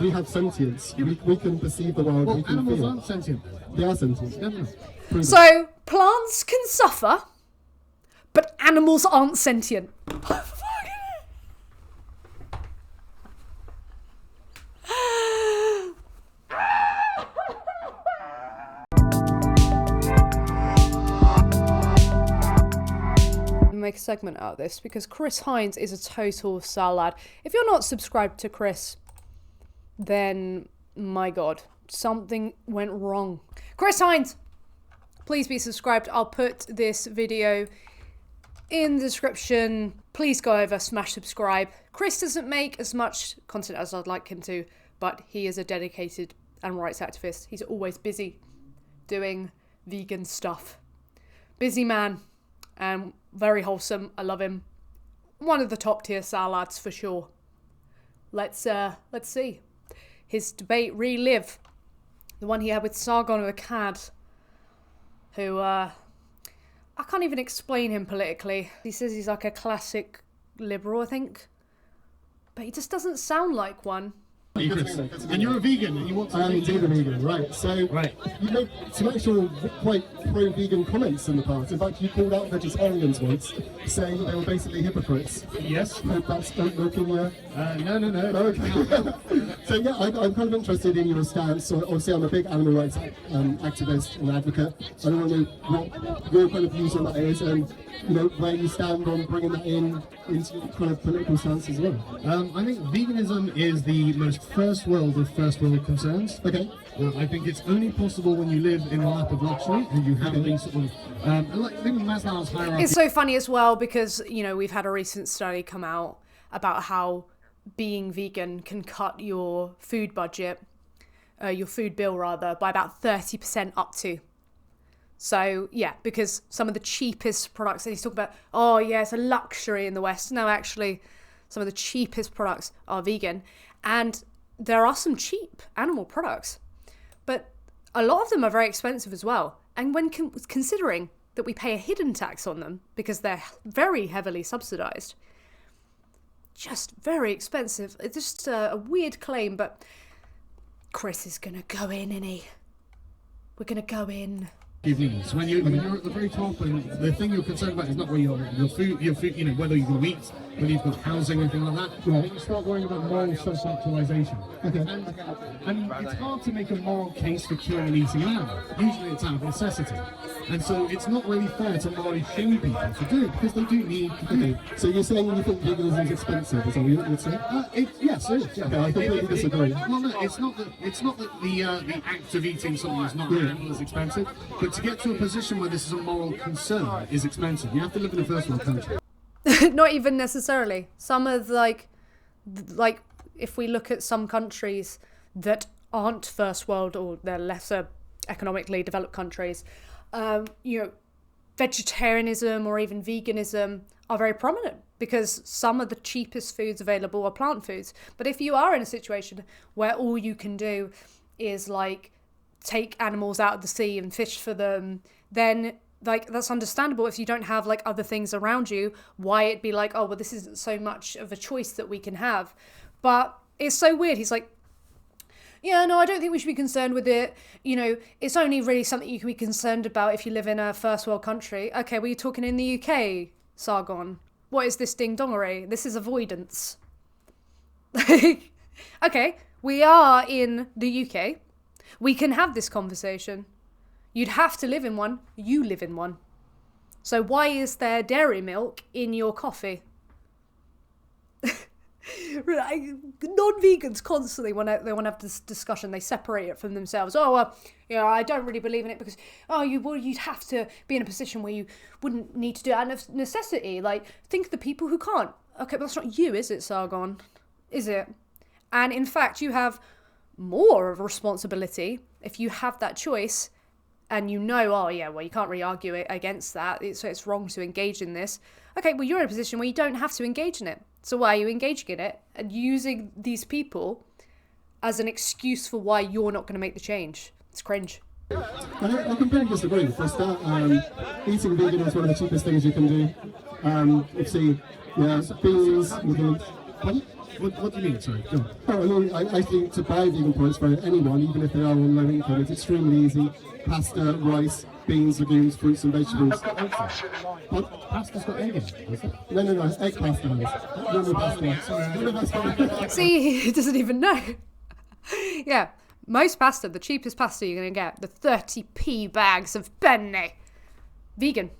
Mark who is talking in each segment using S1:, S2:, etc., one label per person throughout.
S1: we have sentience. We can perceive the world.
S2: Well,
S1: we can
S2: animals
S1: feel.
S2: aren't sentient.
S1: They are sentient.
S2: Definitely.
S3: So plants can suffer, but animals aren't sentient. Make a segment out of this because Chris Hines is a total salad. If you're not subscribed to Chris, then my god, something went wrong. Chris Hines, please be subscribed. I'll put this video in the description. Please go over, smash subscribe. Chris doesn't make as much content as I'd like him to, but he is a dedicated animal rights activist. He's always busy doing vegan stuff. Busy man. And very wholesome. I love him. One of the top tier salads for sure. Let's see his debate relive, the one he had with Sargon of Akkad, who I can't even explain him politically. He says he's like a classic liberal, I think, but he just doesn't sound like one.
S2: And you're a vegan and you want to
S1: I'm indeed a vegan, right. So you made some actual quite pro-vegan comments in the past. In fact, you called out vegetarians once, saying they were basically hypocrites.
S2: Yes.
S1: Hope that's not looking
S2: No.
S1: okay. So yeah, I'm kind of interested in your stance. So obviously, I'm a big animal rights activist and advocate. I don't know what your kind of views on that is, and where you stand on bringing that into your kind of political stance as well.
S2: I think veganism is the most first world of first world concerns.
S1: Okay.
S2: I think it's only possible when you live in a lap of luxury and you have these sort of I think Maslow's hierarchy.
S3: It's so funny as well because we've had a recent study come out about how being vegan can cut your food budget, your food bill rather, by about 30% up to. So yeah, because some of the cheapest products, and he's talking about, oh yeah, it's a luxury in the West. No, actually, some of the cheapest products are vegan, and there are some cheap animal products, but a lot of them are very expensive as well. And when considering that we pay a hidden tax on them because they're very heavily subsidized, just very expensive. It's just a weird claim, but Chris is gonna go in, isn't he? We're gonna go in.
S2: So when you're at the very top, and the thing you're concerned about is not where your food, whether you can eat, whether you've got housing, anything like that. Right. You start worrying about moral self-actualization. Okay. And it's hard to make a moral case for killing and eating an animal. Usually it's out of necessity. And so it's not really fair to morally shame people to do it because they do need to do it.
S1: So you're saying you think veganism is expensive? Is that what you would say?
S2: Yes, it is. Yeah.
S1: Okay, I completely disagree.
S2: Well, no, it's not that the act of eating something that's not an animal is expensive, but to get to a position where this is a moral concern is expensive. You have to live in a first world country.
S3: Not even necessarily. Some of like if we look at some countries that aren't first world or they're lesser economically developed countries, vegetarianism or even veganism are very prominent because some of the cheapest foods available are plant foods. But if you are in a situation where all you can do is like take animals out of the sea and fish for them, then like that's understandable. If you don't have like other things around you, why it'd be like, oh well, this isn't so much of a choice that we can have. But it's so weird. He's like, yeah, no, I don't think we should be concerned with it. It's only really something you can be concerned about if you live in a first world country. Okay, well, you're talking in the UK, Sargon. What is this ding-dongery? This is avoidance. Okay, we are in the UK. We can have this conversation. You'd have to live in one. You live in one. So why is there dairy milk in your coffee? Non-vegans constantly, when they want to have this discussion, they separate it from themselves. I don't really believe in it because you'd have to be in a position where you wouldn't need to do it out of necessity. Like, think of the people who can't. Okay, but that's not you, is it, Sargon? Is it? And in fact, you have more of a responsibility if you have that choice and you can't really argue it against that, so it's wrong to engage in this. Okay, well, you're in a position where you don't have to engage in it. So why are you engaging in it and using these people as an excuse for why you're not going to make the change? It's cringe.
S1: I completely disagree. For a start, eating vegan is one of the cheapest things you can do. Obviously, beans, pardon?
S2: What do you mean? Sorry. Go on.
S1: Oh, I mean, I think to buy vegan products for anyone, even if they are on low income, it's extremely easy. Pasta, rice, beans, legumes, fruits and vegetables. What?
S2: Pasta's got egg in it, is it?
S1: No, egg pasta has. Normal pasta.
S3: See, he doesn't even know. Yeah, most pasta, the cheapest pasta you're going to get, the 30p bags of penne. Vegan.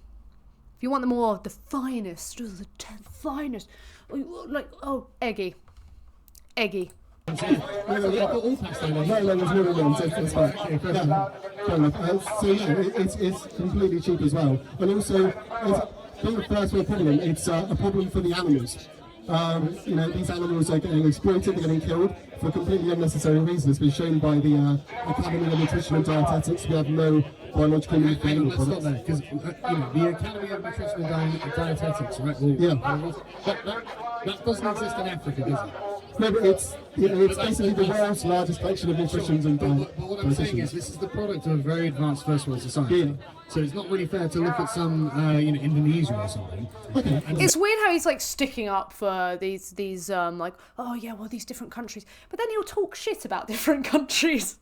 S3: If you want the finest, the finest, eggy.
S1: No, all pasta. No, there's no ones. It's fine. Yeah, fair enough. So yeah, it's completely cheap as well. And also, it's being a first world problem. It's a problem for the animals. These animals are getting exploited, they're getting killed for completely unnecessary reasons. It's been shown by the Academy of Nutrition and Dietetics. We have no biological need for animal
S2: Let's stop
S1: products.
S2: there, because the Academy of Nutrition and Dietetics, right? Well, that doesn't exist in Africa, does it?
S1: No, but it's basically the world's largest collection of nutritions and
S2: But what I'm saying is, this is the product of a very advanced first world society.
S1: Yeah.
S2: So it's not really fair to look at some, Indonesia or something.
S1: Okay.
S3: It's weird how he's like sticking up for these these different countries, but then he'll talk shit about different countries.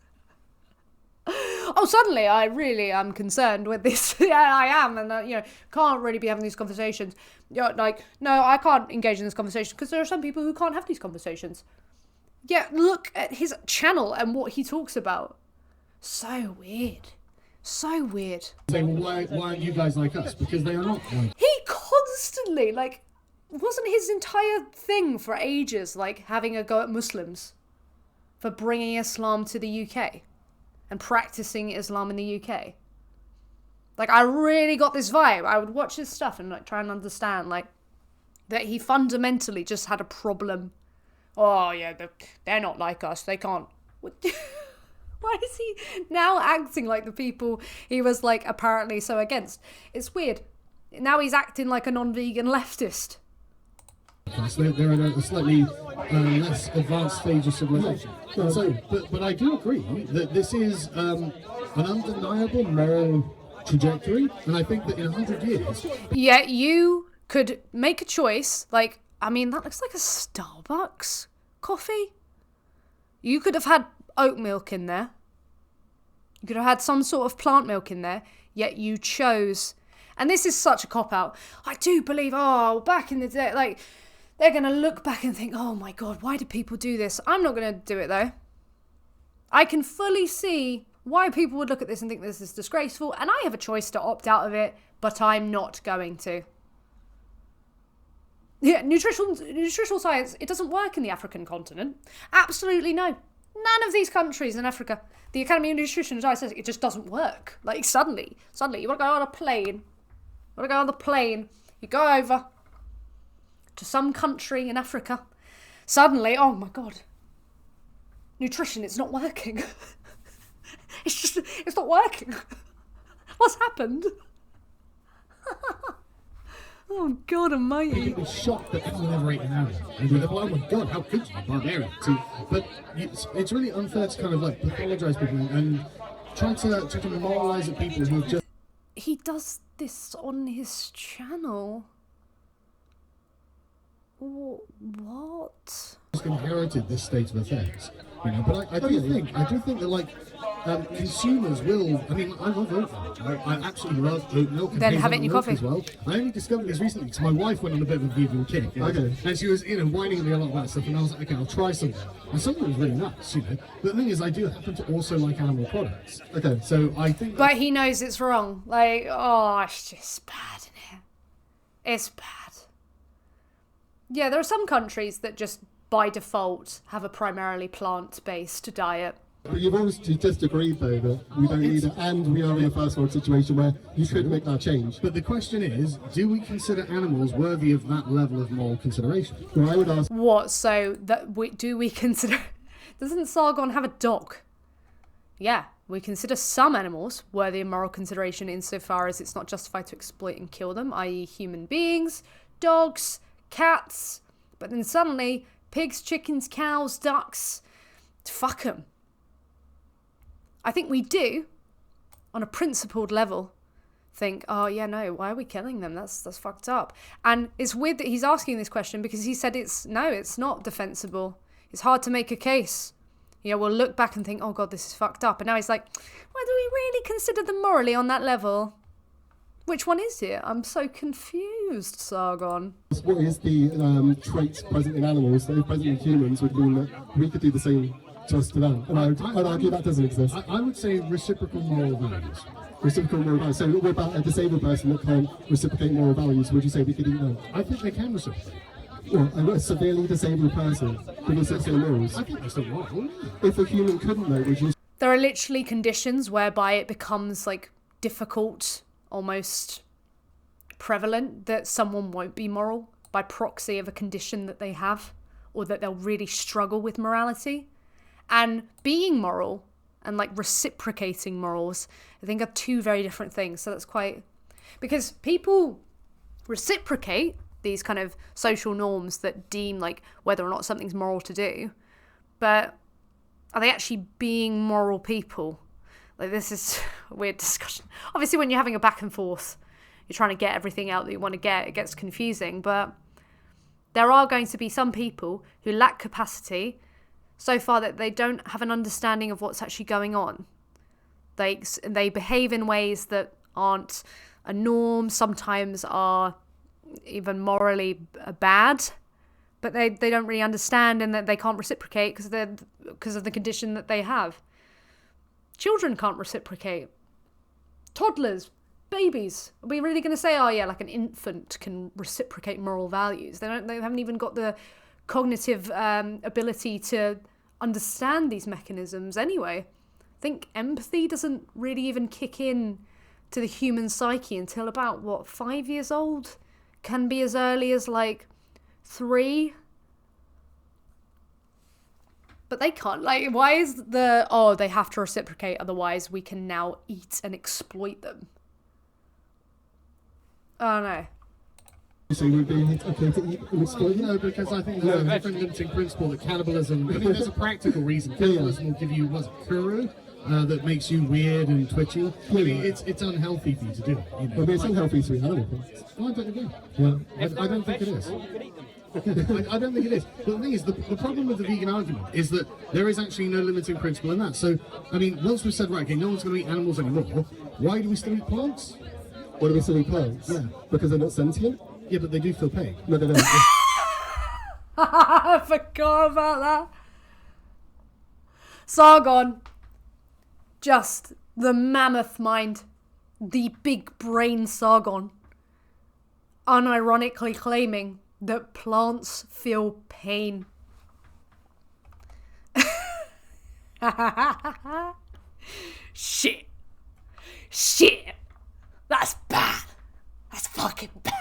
S3: Oh, suddenly I really am concerned with this. Yeah, I am, and can't really be having these conversations. No, I can't engage in this conversation because there are some people who can't have these conversations. Yeah, look at his channel and what he talks about. So weird. So weird.
S2: Say, well, why aren't you guys like us? Because they are not like.
S3: He constantly, wasn't his entire thing for ages, having a go at Muslims for bringing Islam to the UK and practicing Islam in the UK? I really got this vibe. I would watch his stuff and try and understand, that he fundamentally just had a problem. Oh, yeah, they're not like us. They can't. Why is he now acting like the people he was, apparently so against? It's weird. Now he's acting like a non-vegan leftist.
S2: So they're in a slightly less advanced stage of civilization. But I do agree that this is an undeniable moral trajectory, and I think that in 100 years...
S3: Yeah, you could make a choice, that looks like a Starbucks coffee. You could have had oat milk in there. You could have had some sort of plant milk in there, yet you chose... And this is such a cop-out. I do believe, back in the day, they're going to look back and think, oh my God, why do people do this? I'm not going to do it, though. I can fully see why people would look at this and think this is disgraceful, and I have a choice to opt out of it, but I'm not going to. Yeah, nutritional science, it doesn't work in the African continent. Absolutely no. None of these countries in Africa, the Academy of Nutrition and Dietetics, it just doesn't work. Suddenly, you want to go on a plane, you go over to some country in Africa, suddenly, oh my God, nutrition, it's not working. It's not working. What's happened? Oh God almighty.
S2: You'd be shocked that anyone ever ate an animal. And you'd be like, oh my God, how could you, barbarian? But it's really unfair to kind of pathologise people and try to moralise at people who have just...
S3: He does this on his channel. What?
S2: Just inherited this state of affairs, But I do think that consumers will. I love oat milk. I absolutely love oat milk. And
S3: Then have it in your
S2: milk
S3: coffee
S2: as well. I only discovered this recently because my wife went on a bit of a vegan kick. And she was, whining at me a lot about that stuff, and I was like, okay, I'll try something. And something was really nice, But the thing is, I do happen to also like animal products. Okay, so I think.
S3: But he knows it's wrong. It's just bad in here. It's bad. Yeah, there are some countries that just by default have a primarily plant-based diet.
S1: But you've always just agreed, though, that we don't need it, and we are in a first world situation where you could make that change.
S2: But the question is, do we consider animals worthy of that level of moral consideration?
S1: Well, I would ask...
S3: What? So, do we consider... Doesn't Sargon have a dog? Yeah, we consider some animals worthy of moral consideration insofar as it's not justified to exploit and kill them, i.e. human beings, dogs, cats. But then suddenly, pigs, chickens, cows, ducks, fuck them. I think we do, on a principled level, think, oh yeah, no, why are we killing them? That's fucked up. And it's weird that he's asking this question because he said it's not defensible. It's hard to make a case. We'll look back and think, oh God, this is fucked up. And now he's like, well, do we really consider them morally on that level? Which one is it? I'm so confused, Sargon.
S1: What is the traits present in animals that are present in humans would mean that we could do the same to us to them? And I'd argue that doesn't exist.
S2: I would say reciprocal moral values.
S1: Reciprocal moral values. So what about a disabled person that can't reciprocate moral values? Would you say we could eat them?
S2: I think they can reciprocate.
S1: Well, a severely disabled person could reciprocate morals.
S2: I think that's the moral.
S1: If a human couldn't, though, would you?
S3: There are literally conditions whereby it becomes like difficult, almost prevalent, that someone won't be moral by proxy of a condition that they have, or that they'll really struggle with morality. And being moral and like reciprocating morals, I think, are two very different things. So that's quite, because people reciprocate these kind of social norms that deem like whether or not something's moral to do, but are they actually being moral people? Like, this is a weird discussion. Obviously, when you're having a back and forth, you're trying to get everything out that you want to get, it gets confusing. But there are going to be some people who lack capacity so far that they don't have an understanding of what's actually going on. They behave in ways that aren't a norm, sometimes are even morally bad, but they don't really understand, and that they can't reciprocate because of the condition that they have. Children can't reciprocate. Toddlers, babies. Are we really going to say, oh yeah, like an infant can reciprocate moral values? They haven't even got the cognitive ability to understand these mechanisms anyway. I think empathy doesn't really even kick in to the human psyche until about 5 years old? Can be as early as like 3. But they can't. Like, why is they have to reciprocate, otherwise we can now eat and exploit them? Oh no.
S1: So you'd be okay to eat and exploit?
S2: No, because I think there's a different limiting principle that cannibalism, I mean, there's a practical reason. Cannibalism will give you, kuru? That makes you weird and twitchy. I mean, it's unhealthy for you to do it.
S1: I mean, it's unhealthy to eat animal things.
S2: Well, I don't agree. Yeah. I don't think it is. I don't think it is. But the thing is, the problem with the vegan argument is that there is actually no limiting principle in that. So, I mean, once we've said, right, okay, no one's going to eat animals anymore, why do we still eat plants?
S1: Why do we still eat plants?
S2: Yeah.
S1: Because they're not sentient?
S2: Yeah, but they do feel pain.
S1: No, they don't.
S3: I forgot about that. Sargon. Just the mammoth mind. The big brain Sargon. Unironically claiming that plants feel pain. Shit. That's bad. That's fucking bad.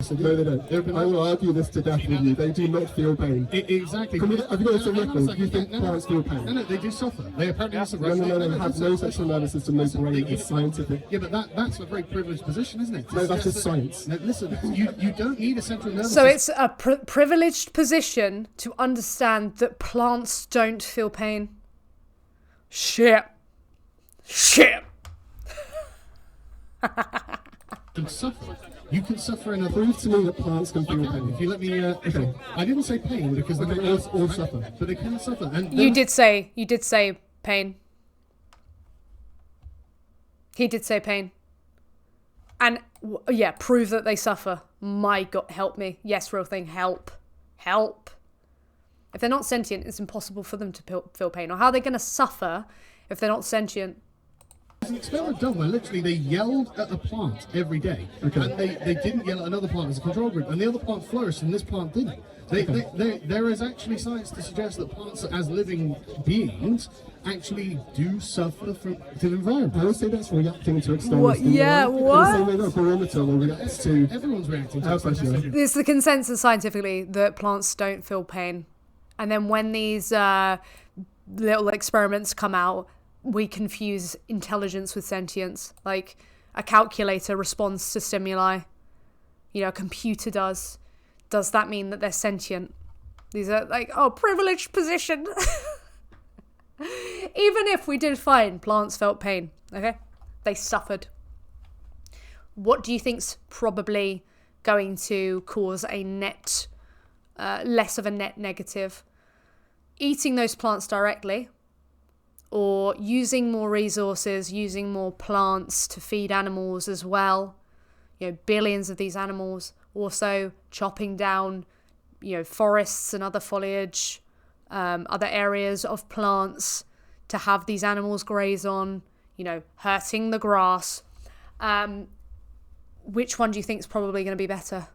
S1: So, no, they don't. I will argue this to death with you. They do not feel pain.
S2: Exactly.
S1: Have you got this on record? You think plants feel pain?
S2: No, they do suffer. They apparently suffer.
S1: No, they have no sexual nervous system, no brain. It's scientific.
S2: Yeah, but that's a very privileged position, isn't it?
S1: No, that's just science.
S2: No, listen, you don't need a central nervous
S3: So
S2: system.
S3: it's a privileged position to understand that plants don't feel pain. Shit.
S2: You can suffer in a
S1: Prove to me that plants can feel pain.
S2: If you let me, okay. I didn't say pain because they
S1: all suffer.
S2: but they can suffer. And
S3: You did say pain. He did say pain. And yeah, prove that they suffer. My God, help me. Yes, real thing, help. If they're not sentient, it's impossible for them to feel pain. Or how are they going to suffer if they're not sentient?
S2: There's an experiment done where literally they yelled at a plant every day, and they didn't yell at another plant as a control group, and the other plant flourished and this plant didn't. There is actually science to suggest that plants as living beings actually do suffer from the environment.
S1: I would say that's reacting to external
S3: What?
S1: stimuli.
S3: Yeah, what?
S1: In the same way that a barometer will react to
S2: Everyone's reacting to
S1: air
S2: it.
S1: pressure.
S3: It's the consensus scientifically that plants don't feel pain. And then when these little experiments come out, we confuse intelligence with sentience. Like, a calculator responds to stimuli. A computer does. Does that mean that they're sentient? These are like, privileged position. Even if we did find plants felt pain, okay? They suffered. What do you think's probably going to cause a net, less of a net negative? Eating those plants directly, or using more resources, using more plants to feed animals as well. You know, billions of these animals. Also chopping down, you know, forests and other foliage, other areas of plants to have these animals graze on, you know, hurting the grass. Which one do you think is probably going to be better?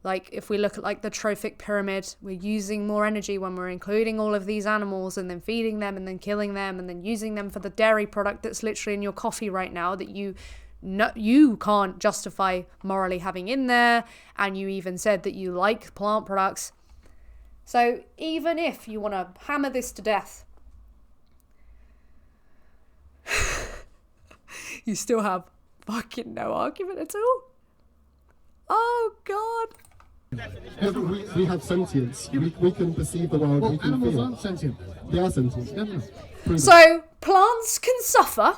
S3: Like, if we look at like the trophic pyramid, we're using more energy when we're including all of these animals and then feeding them and then killing them and then using them for the dairy product that's literally in your coffee right now that you can't justify morally having in there, and you even said that you like plant products. So even if you want to hammer this to death, you still have fucking no argument at all. Oh God.
S1: Yeah, but we have sentience. We can perceive the world.
S2: Well,
S1: we can
S2: animals
S1: feel.
S2: aren't sentient.
S1: They are sentient.
S2: No, no.
S1: Prove it.
S3: So plants can suffer,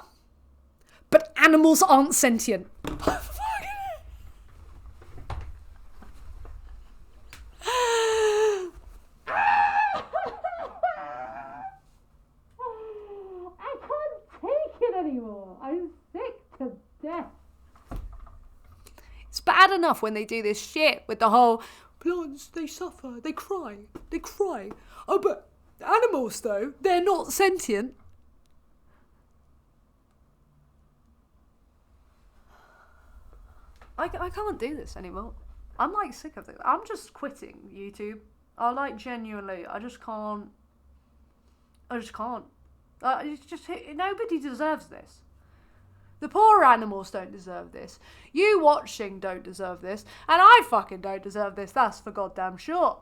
S3: but animals aren't sentient. I can't take it anymore. I'm sick to death. It's bad enough when they do this shit with the whole plants, they suffer, they cry. Oh, but animals though, they're not sentient. I can't do this anymore. I'm like sick of it. I'm just quitting YouTube. I like genuinely, I just can't. It's just, nobody deserves this. The poor animals don't deserve this. You watching don't deserve this. And I fucking don't deserve this. That's for goddamn sure.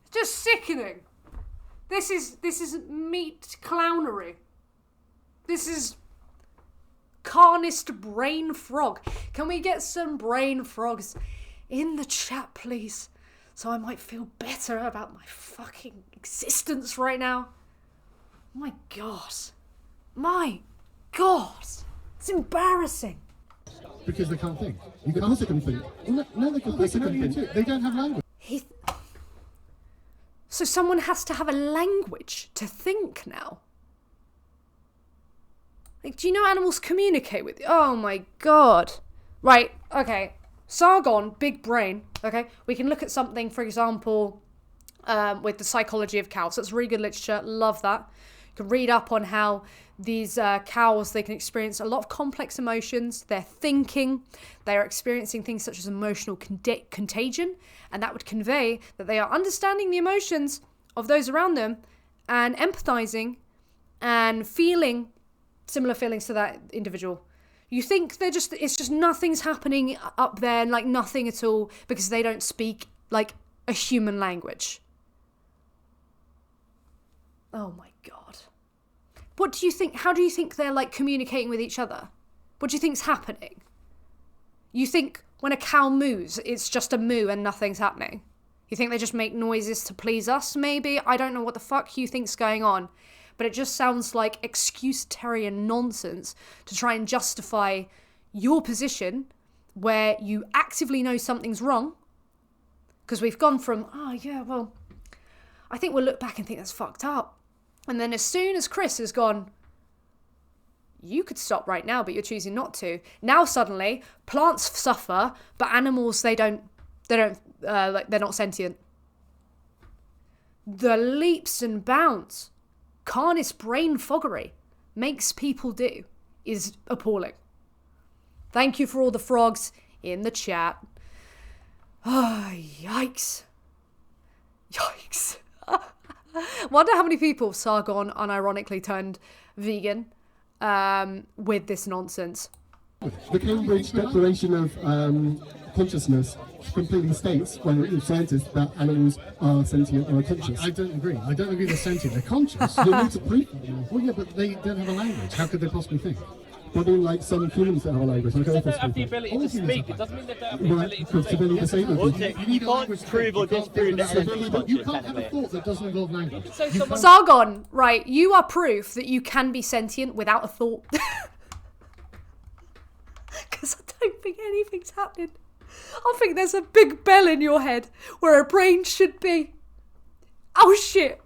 S3: It's just sickening. This is meat clownery. This is carnist brain frog. Can we get some brain frogs in the chat, please? So I might feel better about my fucking existence right now. My God. My God. It's embarrassing.
S2: Because they can't think.
S1: Of course they can think. No, they can think.
S2: They don't have language.
S3: So someone has to have a language to think now. Like, do you know animals communicate with you? Oh my God. Right, okay. Sargon, big brain, okay? We can look at something, for example, with the psychology of cows. That's really good literature. Love that. You can read up on how these cows, they can experience a lot of complex emotions. They're thinking. They are experiencing things such as emotional contagion. And that would convey that they are understanding the emotions of those around them and empathizing and feeling similar feelings to that individual. You think it's just nothing's happening up there, like nothing at all, because they don't speak like a human language. Oh my God. What do you think? How do you think they're like communicating with each other? What do you think's happening? You think when a cow moos, it's just a moo and nothing's happening? You think they just make noises to please us, maybe? I don't know what the fuck you think's going on. But it just sounds like excuse-tarian nonsense to try and justify your position where you actively know something's wrong. Because we've gone from, oh yeah, well, I think we'll look back and think that's fucked up. And then as soon as Chris has gone, you could stop right now, but you're choosing not to. Now suddenly, plants suffer, but animals, they're not sentient. The leaps and bounds carnist brain foggery makes people do is appalling. Thank you for all the frogs in the chat. Oh, yikes. Yikes. Wonder how many people Sargon unironically turned vegan with this nonsense.
S1: The Cambridge Declaration of Consciousness completely states, well, scientists, that animals are sentient or conscious.
S2: I don't agree. I don't agree they're sentient. They're conscious.
S1: You need to prove that.
S2: Well, yeah, but they don't have a language. How could they possibly think?
S1: But in like some humans that have a language, like
S4: They
S1: Earth
S4: don't have the
S1: speaking.
S4: ability to speak. It doesn't mean they don't have the
S1: Right,
S4: ability to
S1: because
S4: speak.
S1: severely disabled
S4: Well,
S1: people.
S4: you can't prove or disprove that
S2: Severely,
S4: everything's
S2: but you can't have a
S4: technically.
S2: thought that doesn't involve language.
S4: So
S2: You
S4: someone-
S2: can't-
S3: Sargon, right, you are proof that you can be sentient without a thought. Because I don't think anything's happening. I think there's a big bell in your head where a brain should be. Oh shit!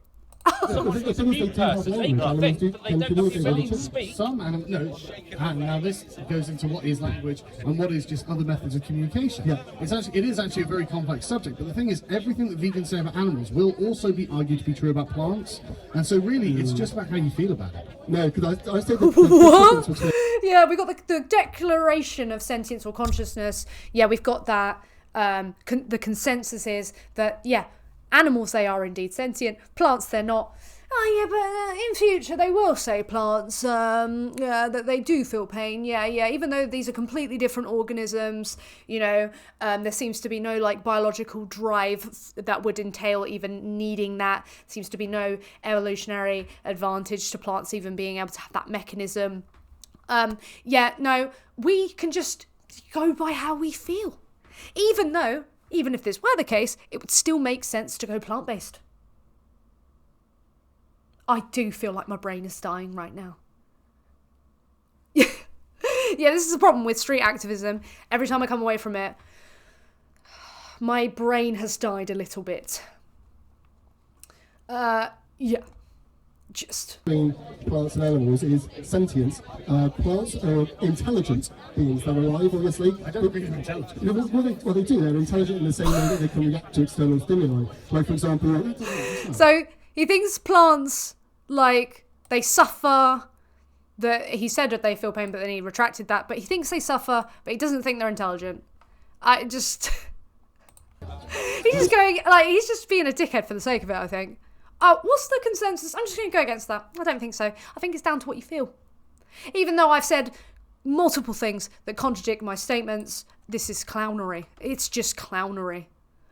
S4: Someone who's a mute person, they can't think, but they don't have the ability to speak.
S2: Some animals, no, and now this goes into what is language and what is just other methods of communication.
S1: Yeah.
S2: It is actually a very complex subject, but the thing is, everything that vegans say about animals will also be argued to be true about plants, and so really, it's just about how you feel about it.
S1: No, because I say that
S3: What?
S1: the difference between
S3: Yeah, we got the Declaration of Sentience or Consciousness. Yeah, we've got that. The consensus is that, yeah, animals, they are indeed sentient. Plants, they're not. Oh, yeah, but in future they will say plants that they do feel pain. Yeah, even though these are completely different organisms, you know, there seems to be no, like, biological drive that would entail even needing that. Seems to be no evolutionary advantage to plants even being able to have that mechanism. Yeah, no, we can just go by how we feel. Even if this were the case, it would still make sense to go plant-based. I do feel like my brain is dying right now. Yeah, this is the problem with street activism. Every time I come away from it, my brain has died a little bit. Yeah. Just.
S1: plants and animals is sentience. Plants are intelligent beings. They're alive, obviously.
S2: I don't agree with intelligence.
S1: Yeah, well, they do. They're intelligent in the same way that they can react to external stimuli. Like, for example,
S3: So he thinks plants, like, they suffer. That he said that they feel pain, but then he retracted that. But he thinks they suffer, but he doesn't think they're intelligent. I just... he's just going, like, he's just being a dickhead for the sake of it, I think. Oh, what's the consensus? I'm just going to go against that. I don't think so. I think it's down to what you feel. Even though I've said multiple things that contradict my statements, this is clownery. It's just clownery.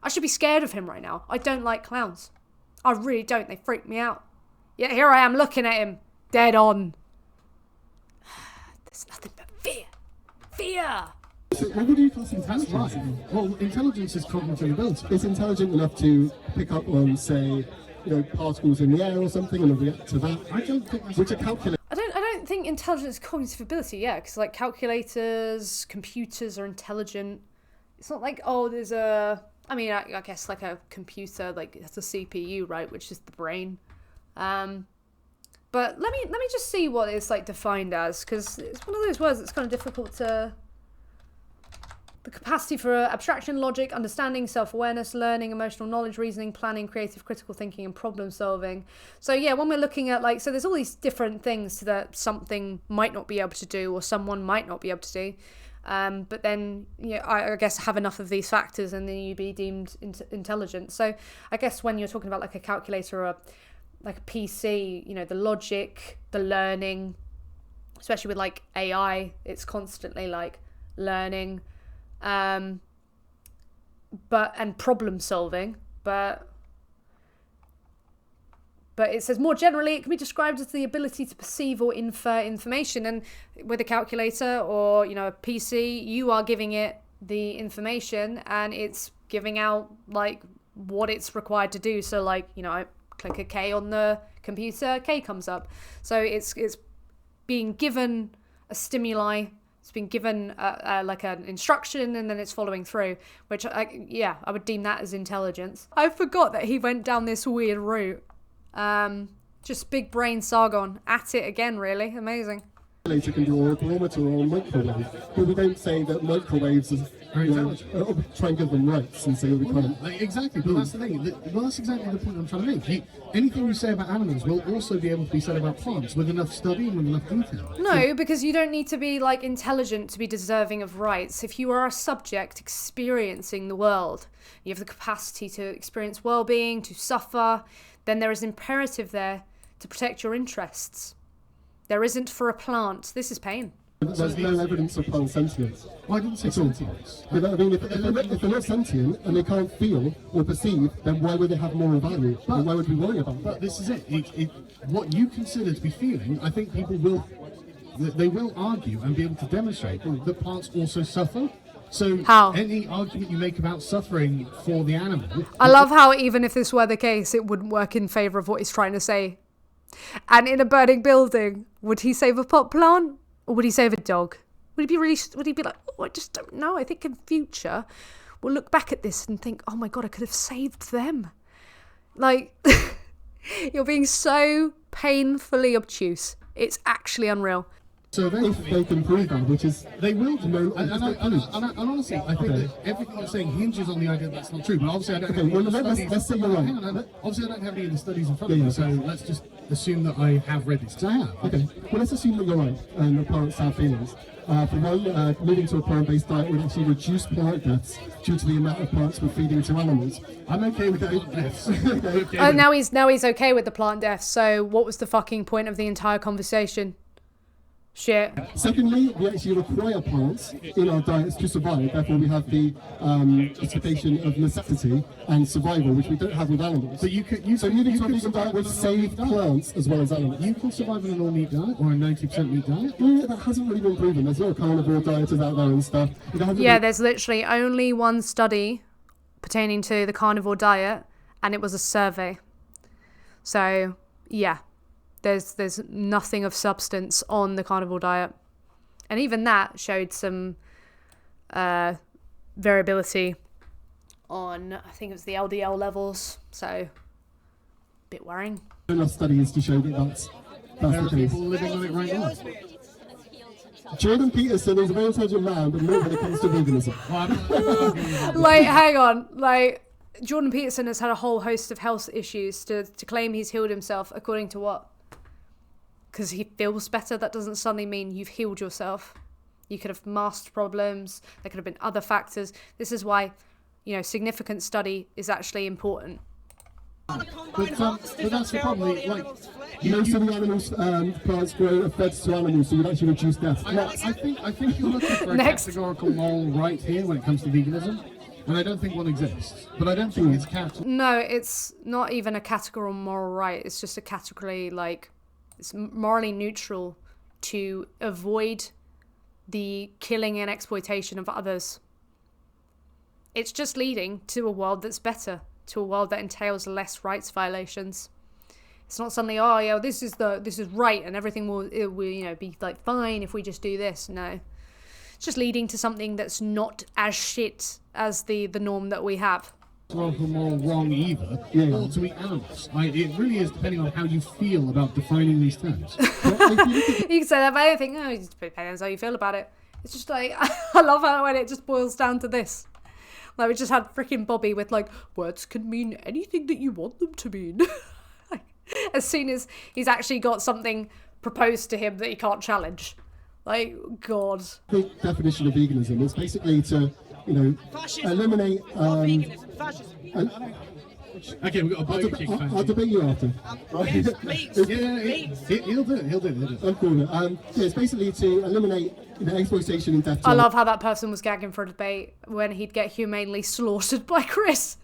S3: I should be scared of him right now. I don't like clowns. I really don't. They freak me out. Yet here I am looking at him, dead on. There's nothing but fear. Fear!
S1: what would you class
S2: That's
S1: intelligence?
S2: right. Well, intelligence is cognitive ability.
S1: It's intelligent enough to pick up on, say, particles in the air or something and react to that.
S2: I don't think that's
S1: Which are calculated.
S3: I don't think intelligence is cognitive ability, yeah, because like calculators, computers are intelligent. It's not like, oh, there's I guess like a computer, like it's a CPU, right, which is the brain. But let me just see what it's like defined as, because it's one of those words that's kind of difficult to. The capacity for abstraction, logic, understanding, self-awareness, learning, emotional knowledge, reasoning, planning, creative, critical thinking, and problem solving. So yeah, when we're looking at so there's all these different things that something might not be able to do or someone might not be able to do. But then, I guess have enough of these factors and then you'd be deemed intelligent. So I guess when you're talking about like a calculator or like a PC, the logic, the learning, especially with like AI, it's constantly like learning. And problem solving, but it says more generally it can be described as the ability to perceive or infer information. And with a calculator or a PC, you are giving it the information and it's giving out like what it's required to do. So like I click a K on the computer, K comes up. So it's being given a stimuli. It's been given like an instruction and then it's following through, which I would deem that as intelligence. I forgot that he went down this weird route. Just big brain Sargon at it again, really. Amazing.
S1: Calculator can do or a barometer or a microwave, but we don't say that microwaves try and give them rights and say we can't.
S2: Exactly, but that's the thing. Well, that's exactly the point I'm trying to make. Anything you say about animals will also be able to be said about plants with enough study and with enough detail.
S3: No, because you don't need to be like intelligent to be deserving of rights. If you are a subject experiencing the world, you have the capacity to experience well-being, to suffer, then there is imperative there to protect your interests. There isn't for a plant. This is pain.
S1: There's no evidence of plant sentience.
S2: Well, I didn't say sentience.
S1: But I mean, if they're not sentient and they can't feel or perceive, then why would they have moral value? And why would we worry about
S2: But
S1: that?
S2: this is it. What you consider to be feeling, I think people will they will argue and be able to demonstrate that plants also suffer. So
S3: How?
S2: any argument you make about suffering for the animal...
S3: I love how even if this were the case, it wouldn't work in favour of what he's trying to say. And in a burning building, would he save a pot plant? Or would he save a dog? Would he be like, oh, I just don't know. I think in future, we'll look back at this and think, oh my God, I could have saved them. Like, you're being so painfully obtuse. It's actually unreal.
S2: So
S1: If they can prove that, which is...
S2: they will do. And honestly, I think that everything you're saying hinges on the idea that that's not true. But obviously, I don't have any of the studies.
S1: let's say you're right.
S2: Hang on, obviously, I don't have any of the studies in front of me, so let's just assume that I have read this. 'Cause I have.
S1: Okay, well, let's assume that you're right, and the plants have feelings. For one, moving to a plant-based diet would actually reduce plant deaths due to the amount of plants we're feeding to animals. I'm okay with that. Yes. Okay.
S3: Oh, now he's okay with the plant death. So what was the fucking point of the entire conversation? Shit.
S1: Secondly, we actually require plants in our diets to survive. Therefore, we have the justification of necessity and survival, which we don't have with animals.
S2: But you could
S1: moving to a vegan diet would save plants as well as animals.
S2: You can survive on an all-meat diet or a 90% meat diet.
S1: Yeah, that hasn't really been proven. There's no carnivore dieters out there and stuff.
S3: Yeah, there's literally only one study pertaining to the carnivore diet, and it was a survey. So, yeah. There's nothing of substance on the carnivore diet. And even that showed some variability on, I think it was the LDL levels. So, a bit worrying.
S1: Enough studies to show that that's
S2: There
S1: the
S2: are
S1: case.
S2: people living on it right now.
S1: Jordan Peterson is a very intelligent man, but not when it comes to veganism.
S2: Well, I'm not arguing about
S3: Like, hang on. Like, Jordan Peterson has had a whole host of health issues to claim he's healed himself, according to what? Because he feels better, that doesn't suddenly mean you've healed yourself. You could have masked problems. There could have been other factors. This is why, significant study is actually important.
S2: But that's the problem. Like,
S1: Most of the animals, plants grow are fed to animals, so you'd actually reduce death.
S2: I think you're looking for a
S3: Next.
S2: categorical moral right here when it comes to veganism, and I don't think one exists. But I don't think it's capital.
S3: No, it's not even a categorical moral right. It's just a category, it's morally neutral to avoid the killing and exploitation of others. It's just leading to a world that's better, to a world that entails less rights violations. It's not suddenly, oh yeah, this is right and everything will be fine if we just do this. No, it's just leading to something that's not as shit as the norm that we have.
S2: Moral wrong either. Or to eat animals. It really is depending on how you feel about defining these terms.
S3: You can say that, but I think, it just depends how you feel about it. It's just like, I love how when it just boils down to this. Like, we just had freaking Bobby with, words can mean anything that you want them to mean. As soon as he's actually got something proposed to him that he can't challenge. Like, God.
S1: The definition of veganism is basically to, eliminate...
S2: Okay, we've got a Burger King fan.
S1: I'll debate you after.
S2: He'll do it.
S1: I'm cool. It's basically to eliminate exploitation and death.
S3: I love how that person was gagging for a debate when he'd get humanely slaughtered by Chris.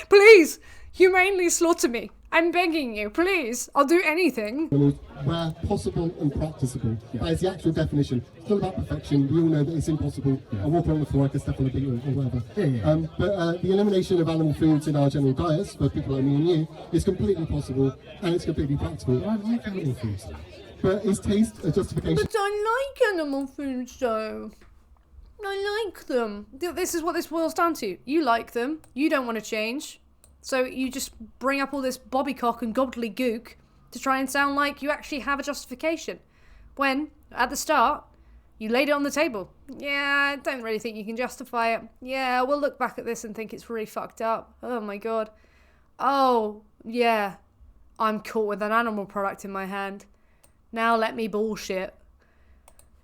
S3: Please, humanely slaughter me. I'm begging you, please. I'll do anything.
S1: Where possible and practicable. That is the actual definition. It's not about perfection. We all know that it's impossible. I walk around the floor, I can step on a beetle or whatever. But the elimination of animal foods in our general diets, for people like me and you, is completely possible and it's completely practical.
S2: I like animal foods.
S1: But is taste a justification?
S3: But I like animal foods, though. I like them. This is what this boils down to. You like them. You don't want to change. So you just bring up all this bobbycock and gobbledygook to try and sound like you actually have a justification. When, at the start, you laid it on the table. Yeah, I don't really think you can justify it. Yeah, we'll look back at this and think it's really fucked up. Oh my God. Oh, yeah. I'm caught with an animal product in my hand. Now let me bullshit.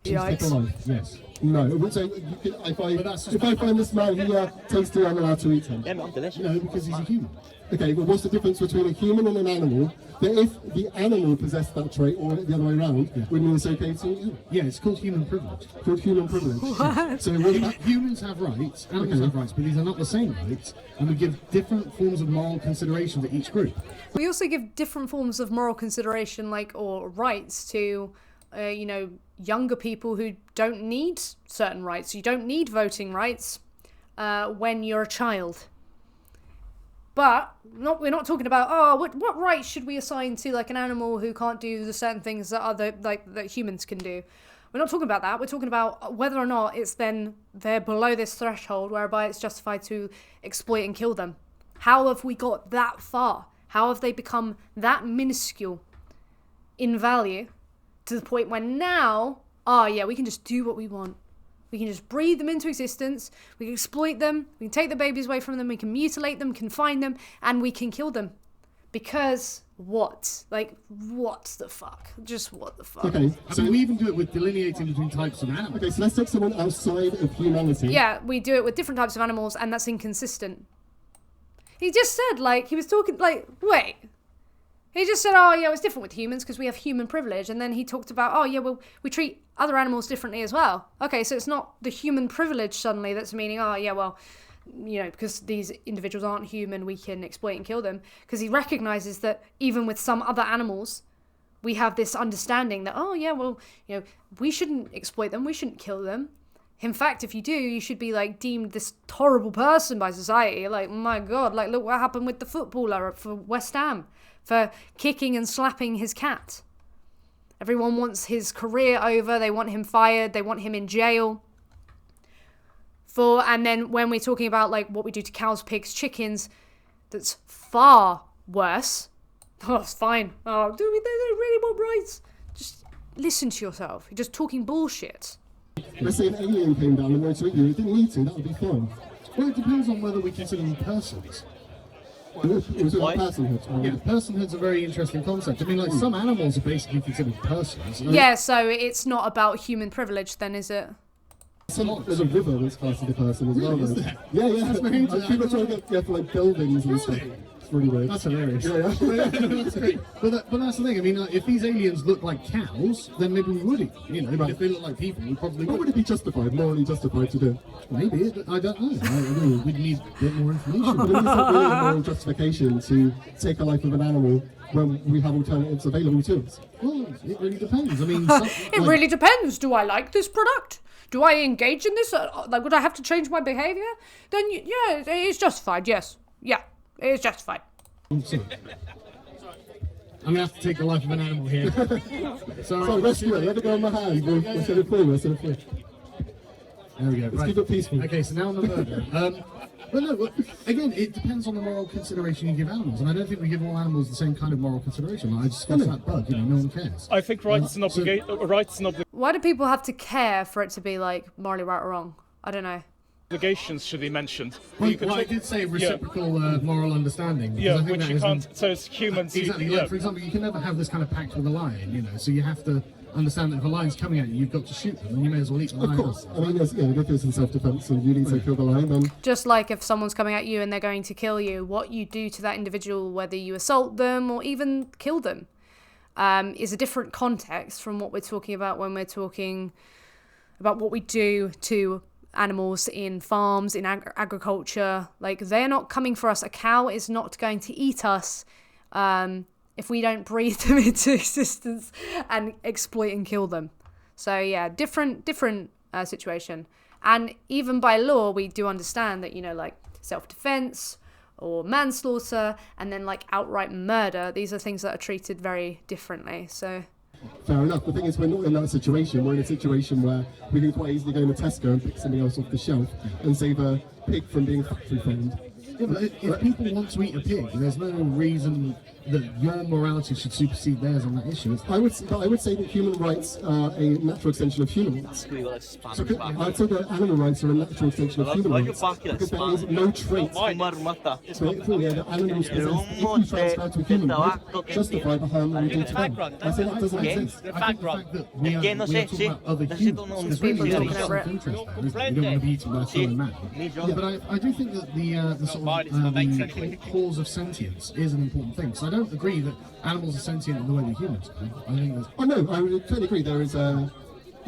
S3: Yikes.
S1: Yes. No. So if I find this man here tasty, I'm allowed to eat him.
S4: Yeah, I'm delicious.
S2: No, because he's a human.
S1: Okay, well, what's the difference between a human and an animal? That if the animal possessed that trait, or the other way around, would mean it's okay to eat you?
S2: Yeah, it's called human privilege.
S1: Called human privilege.
S3: What?
S1: So what about...
S2: Humans have rights, animals have rights, but these are not the same rights, and we give different forms of moral consideration to each group.
S3: We also give different forms of moral consideration, or rights to you know, younger people who don't need certain rights. You don't need voting rights when you're a child. But we're not talking about, oh, what rights should we assign to like an animal who can't do the certain things that that humans can do. We're not talking about that. We're talking about whether or not they're below this threshold whereby it's justified to exploit and kill them. How have we got that far? How have they become that minuscule in value to the point where now, we can just do what we want. We can just breathe them into existence, we can exploit them, we can take the babies away from them, we can mutilate them, confine them, and we can kill them. Because what? Like, what the fuck? Just what the fuck?
S1: Okay,
S2: so we even do it with delineating between types of animals.
S1: Okay, so let's take someone outside of humanity.
S3: Yeah, we do it with different types of animals, and that's inconsistent. He just said, like, he was talking, like, wait. He just said, it's different with humans because we have human privilege. And then he talked about, we treat other animals differently as well. Okay, so it's not the human privilege suddenly that's meaning, because these individuals aren't human, we can exploit and kill them. Because he recognizes that even with some other animals, we have this understanding that, we shouldn't exploit them, we shouldn't kill them. In fact, if you do, you should be, like, deemed this horrible person by society. Like, my God, like, look what happened with the footballer for West Ham for kicking and slapping his cat. Everyone wants his career over. They want him fired. They want him in jail. And then when we're talking about, like, what we do to cows, pigs, chickens, that's far worse. Oh, it's fine. Oh, do they really want rights? Just listen to yourself. You're just talking bullshit.
S1: Let's say an alien came down and wanted to eat you. It didn't need to. That would be fine.
S2: Well, it depends on whether we consider them persons.
S1: It was about personhood.
S2: Yeah, personhood's a very interesting concept. I mean, like, some animals are basically considered persons.
S3: Yeah, so it's not about human privilege then, is it?
S1: There's a river that's classed as a person as well.
S2: Is
S1: Though.
S2: there?
S1: Yeah.
S2: That's very interesting.
S1: People trying to get for like buildings and stuff. It's really weird.
S2: That's hilarious.
S1: Yeah.
S2: That's great. But that's the thing. I mean, like, if these aliens look like cows, then maybe we would eat. You know, but if they look like people, we probably
S1: What
S2: would.
S1: would it be justified, morally justified to do?
S2: Maybe. I don't know. We'd need a bit more information.
S1: But it's not really a moral justification to take a life of an animal when we have alternatives available to us.
S2: Well, it really depends. I mean,
S3: It really depends. Do I like this product? Do I engage in this? Would I have to change my behaviour? Then, it's justified, yes. Yeah, it is justified.
S2: I'm going to have to take the life of an animal here.
S1: So rescue it, let it go on my hand. We'll set it free,
S2: There we go.
S1: Let's keep it peaceful.
S2: Okay, so now on the murder. But no, again, it depends on the moral consideration you give animals, and I don't think we give all animals the same kind of moral consideration. Like, I discussed that bug, no one cares.
S4: I think rights and obligations
S3: Why do people have to care for it to be, like, morally right or wrong? I don't know.
S4: should be mentioned.
S2: Well, I did say reciprocal moral understanding.
S4: Yeah,
S2: I think
S4: which
S2: that
S4: you
S2: is
S4: can't. So as humans,
S2: exactly.
S4: yeah.
S2: For example, you can never have this kind of pact with a lion, So you have to understand that if a lion's coming at you, you've got to shoot them, and you may as well eat the lion.
S1: Of course. I mean, if it's in self-defense and you need to kill the lion, then...
S3: Just like if someone's coming at you and they're going to kill you, what you do to that individual, whether you assault them or even kill them, is a different context from what we're talking about when we're talking about what we do to animals in farms, in agriculture. Like, they're not coming for us. A cow is not going to eat us if we don't breathe them into existence and exploit and kill them. So yeah, different situation. And even by law, we do understand that, like self-defense or manslaughter and then like outright murder, these are things that are treated very differently. So
S1: fair enough. The thing is, we're not in that situation. We're in a situation where we can quite easily go into Tesco and pick something else off the shelf and save a pig from being factory farmed.
S2: Yeah, but if people want to eat a pig, there's no reason that your morality should supersede theirs on that issue.
S1: I would say that human rights are a natural extension of human rights. So I'd say that animal rights are a natural extension of human rights because there is no trait that animals possess if you transfer to a human right, justify the harm that we do to them. I say that doesn't exist.
S2: I think the fact that we are talking about other humans is really
S3: People
S2: a
S3: talking over it.
S2: self-interest there, isn't it? We don't want to be eaten by a fellow man. Yeah, but I do think that the sort of cause of sentience is an important thing. So I don't agree that animals are sentient in the way that humans are. I think
S1: I would totally agree. There is a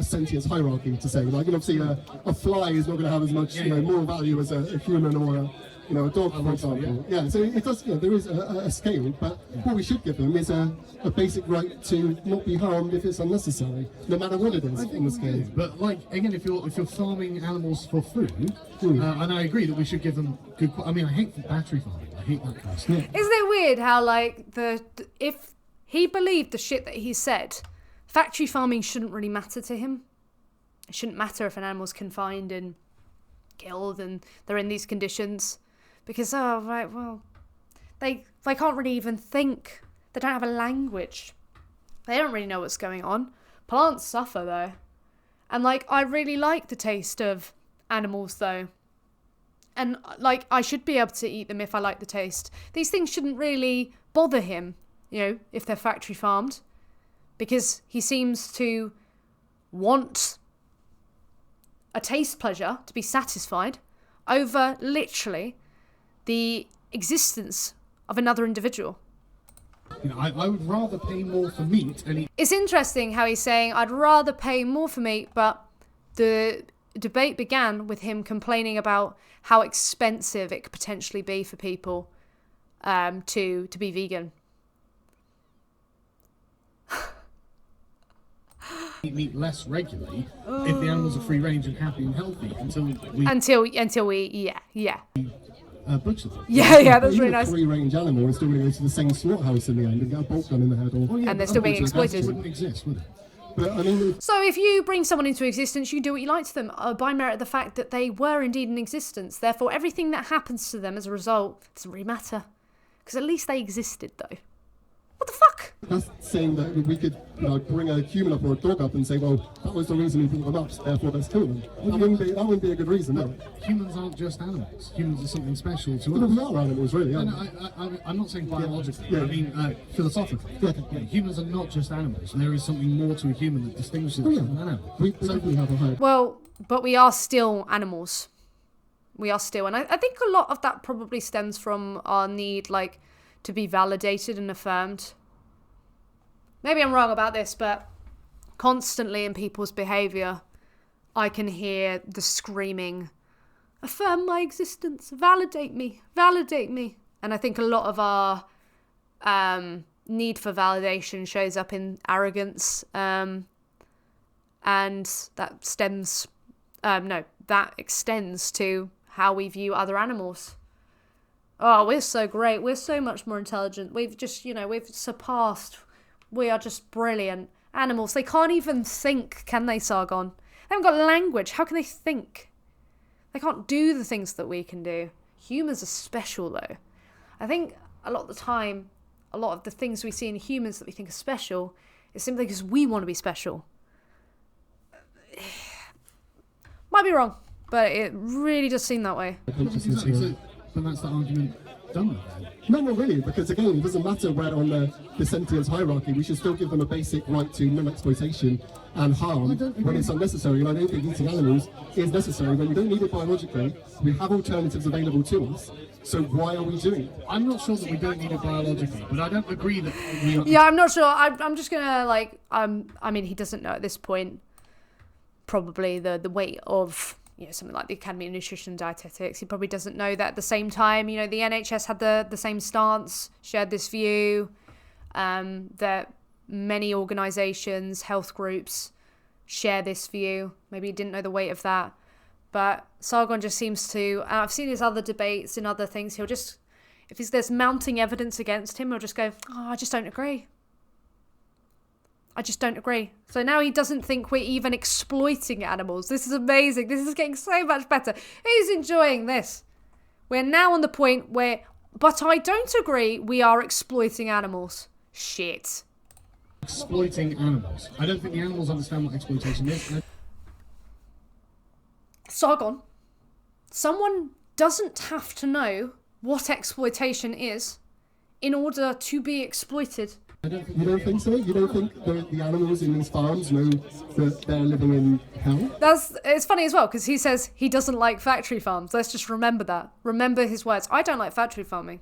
S1: sentience hierarchy to say. Like, obviously, a fly is not going to have as much moral value as a human or a dog, for example. Yeah, so it does, there is a scale, but what we should give them is a basic right to not be harmed if it's unnecessary, no matter what it is on the scale.
S2: But like again, if you're farming animals for food, and I agree that we should give them good. I mean, I hate battery farming. I hate that kind of stuff.
S3: Isn't it weird how like if he believed the shit that he said, factory farming shouldn't really matter to him. It shouldn't matter if an animal's confined and killed and they're in these conditions, because they can't really even think. They don't have a language. They don't really know what's going on. Plants suffer though, and like I really like the taste of animals though, and like I should be able to eat them if I like the taste. These things shouldn't really bother him, if they're factory farmed, because he seems to want a taste pleasure to be satisfied over literally the existence of another individual.
S2: I would rather pay more for meat and eat.
S3: It's interesting how he's saying I'd rather pay more for meat, but the debate began with him complaining about how expensive it could potentially be for people to be vegan.
S2: Eat meat less regularly if the animals are free range and happy and healthy until we butcher them.
S3: Yeah, that's really
S1: Even
S3: nice.
S1: a free-range animal is still going to go to the same slaughterhouse in the end and get a bolt gun in the head.
S3: And they're still being exploited.
S2: That wouldn't exist, would it?
S1: But I mean,
S3: So if you bring someone into existence, you do what you like to them by merit of the fact that they were indeed in existence. Therefore, everything that happens to them as a result doesn't really matter, because at least they existed though. What the fuck?
S1: that's saying that we could bring a human up or a dog up and say, well, that was the reason we brought them up, therefore let's kill them. That wouldn't be a good reason, no.
S2: Humans aren't just animals. Humans are something special to
S1: Well,
S2: us.
S1: we are animals, really,
S2: No,
S1: aren't
S2: I'm not saying biologically,
S1: Yeah.
S2: I mean philosophically.
S1: Yeah.
S2: Humans are not just animals. There is something more to a human that distinguishes them from an animal.
S1: we definitely have a hope.
S3: Well, but we are still animals. We are still, and I think a lot of that probably stems from our need, to be validated and affirmed. Maybe I'm wrong about this, but constantly in people's behaviour, I can hear the screaming, affirm my existence, validate me, validate me. And I think a lot of our need for validation shows up in arrogance, and that extends to how we view other animals. Oh, we're so great. We're so much more intelligent. We've just, we've surpassed. We are just brilliant. Animals, they can't even think, can they, Sargon? They haven't got language. How can they think? They can't do the things that we can do. Humans are special, though. I think a lot of the time, a lot of the things we see in humans that we think are special is simply because we want to be special. Might be wrong, but it really does seem that way.
S2: Exactly. So, but that's the argument done with that.
S1: No, not really, because again, it doesn't matter where on the sentience hierarchy, we should still give them a basic right to non-exploitation and harm when it's unnecessary. And I don't think eating animals is necessary. When we don't need it biologically, we have alternatives available to us, so why are we doing it?
S2: I'm not sure that we don't need it biologically, but I don't agree that we are...
S3: Yeah, I'm not sure. I'm just gonna I mean, he doesn't know at this point probably the weight of something like the Academy of Nutrition and Dietetics. He probably doesn't know that at the same time, the NHS had the same stance, shared this view, that many organisations, health groups share this view. Maybe he didn't know the weight of that. But Sargon just seems to, I've seen his other debates and other things, he'll just, if there's mounting evidence against him, he'll just go, I just don't agree. I just don't agree. So now he doesn't think we're even exploiting animals. This is amazing. This is getting so much better. He's enjoying this. We're now on the point where, but I don't agree we are exploiting animals. Shit.
S2: Exploiting animals. I don't think the animals understand what exploitation is.
S3: Sargon, someone doesn't have to know what exploitation is in order to be exploited.
S1: You don't think so? You don't think the animals in these farms know that they're living in hell?
S3: It's funny as well, because he says he doesn't like factory farms. Let's just remember that. Remember his words. I don't like factory farming.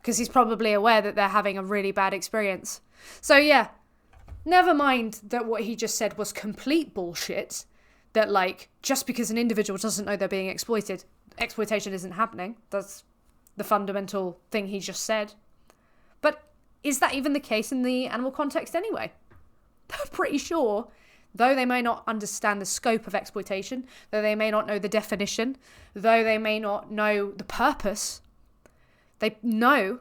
S3: Because he's probably aware that they're having a really bad experience. So yeah, never mind that what he just said was complete bullshit. That just because an individual doesn't know they're being exploited, exploitation isn't happening. That's the fundamental thing he just said. But is that even the case in the animal context anyway? I'm pretty sure, though they may not understand the scope of exploitation, though they may not know the definition, though they may not know the purpose, they know,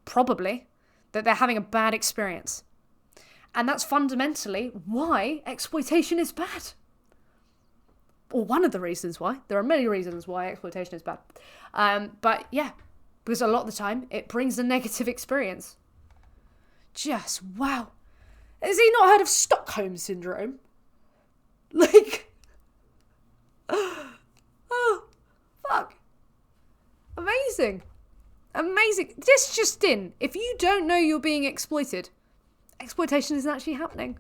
S3: probably, that they're having a bad experience. And that's fundamentally why exploitation is bad. Or one of the reasons why. There are many reasons why exploitation is bad. But yeah, because a lot of the time it brings a negative experience. Just wow. Has he not heard of Stockholm Syndrome? Like, oh, fuck. Amazing. Amazing. This just in. If you don't know you're being exploited, exploitation isn't actually happening.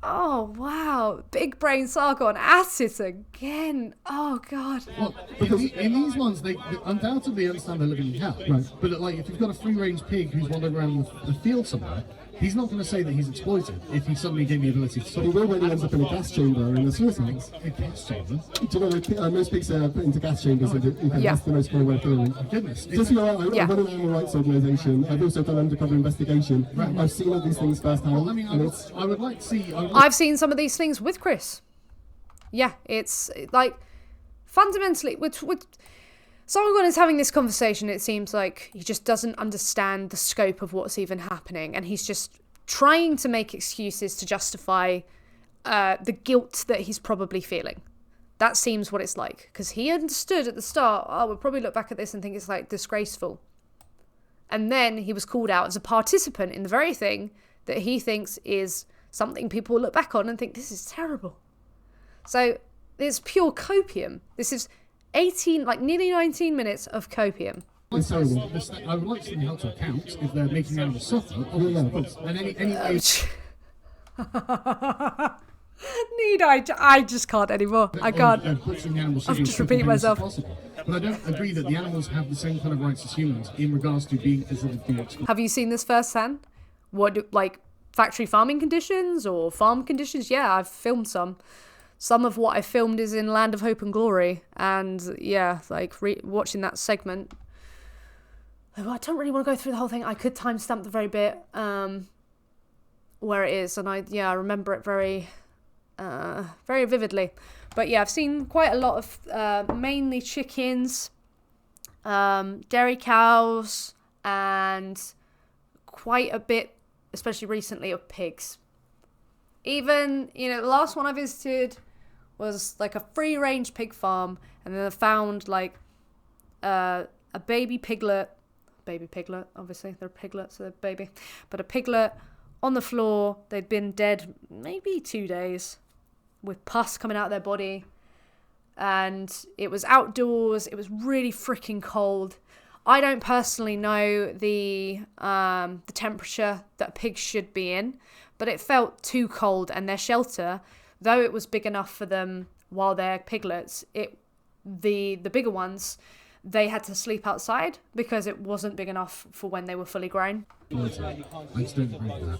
S3: Oh, wow. Big brain Sargon at it again. Oh, God.
S2: Well, in these ones, they undoubtedly understand they're living in hell. Right. But like, if you've got a free-range pig who's wandering around the field somewhere, he's not going to say that he's exploited if he suddenly gave the ability to.
S1: But he will when he ends up in a gas chamber in the suicides.
S2: A gas chamber?
S1: Do you know that most pigs are put into gas chambers? That's the most common way of doing it.
S2: Oh, goodness.
S1: Just, I run an animal rights organisation. I've also done undercover investigation. Right. I've seen all these things firsthand.
S2: Well, I mean, I would like to see.
S3: I've seen some of these things with Chris. Yeah, it's like fundamentally with Sargon is having this conversation. It seems like he just doesn't understand the scope of what's even happening, and he's just trying to make excuses to justify the guilt that he's probably feeling. That seems what it's like, because he understood at the start, we'll probably look back at this and think it's like disgraceful. And then he was called out as a participant in the very thing that he thinks is something people will look back on and think, this is terrible. So it's pure copium. This is 18, like nearly 19 minutes of copium.
S2: I would like to see them held to account if they're making animals suffer. And any I just can't anymore. I can't. I've just repeated myself. But I don't agree that the animals have the same kind of rights as humans in regards to being considered being exploited.
S3: Have you seen this firsthand? What, like factory farming conditions or farm conditions? Yeah, I've filmed some. Some of what I filmed is in Land of Hope and Glory, and yeah, like watching that segment. I don't really want to go through the whole thing. I could timestamp the very bit where it is, and I remember it very vividly. But yeah, I've seen quite a lot of mainly chickens, dairy cows, and quite a bit, especially recently, of pigs. Even, the last one I visited was like a free-range pig farm, and then I found like a baby piglet, obviously they're piglets, so they're baby, but a piglet on the floor. They'd been dead maybe 2 days with pus coming out of their body, and it was outdoors. It was really freaking cold. I don't personally know the temperature that a pig should be in, but it felt too cold, and their shelter, though it was big enough for them while they're piglets, the bigger ones, they had to sleep outside because it wasn't big enough for when they were fully grown.
S2: I just don't agree with that.